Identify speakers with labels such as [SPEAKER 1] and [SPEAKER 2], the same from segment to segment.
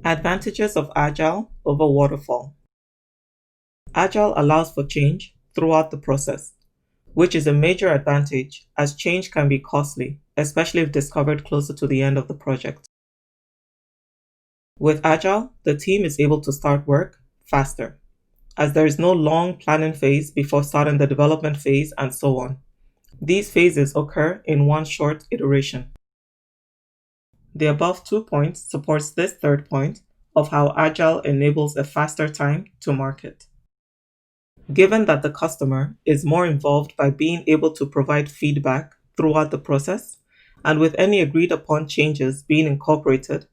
[SPEAKER 1] Advantages of Agile over Waterfall. Agile allows for change throughout the process, which is a major advantage as change can be costly, especially if discovered closer to the end of the project. With Agile, the team is able to start work faster, as there is no long planning phase before starting the development phase and so on. These phases occur in one short iteration. The above 2 points supports this third point of how Agile enables a faster time to market. Given that the customer is more involved by being able to provide feedback throughout the process, and with any agreed upon changes being incorporated,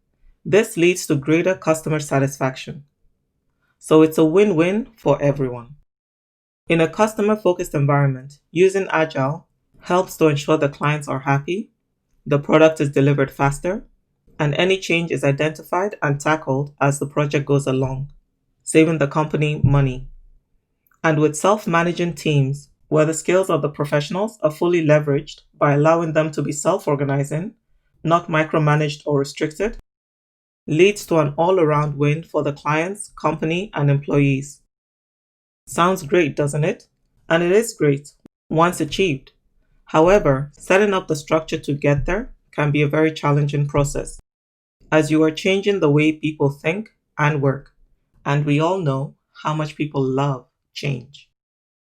[SPEAKER 1] this leads to greater customer satisfaction. So it's a win-win for everyone. In a customer-focused environment, using Agile helps to ensure the clients are happy, the product is delivered faster, and any change is identified and tackled as the project goes along, saving the company money. And with self-managing teams, where the skills of the professionals are fully leveraged by allowing them to be self-organizing, not micromanaged or restricted, leads to an all-around win for the clients, company, and employees. Sounds great, doesn't it? And it is great once achieved. However, setting up the structure to get there can be a very challenging process, as you are changing the way people think and work. And we all know how much people love change.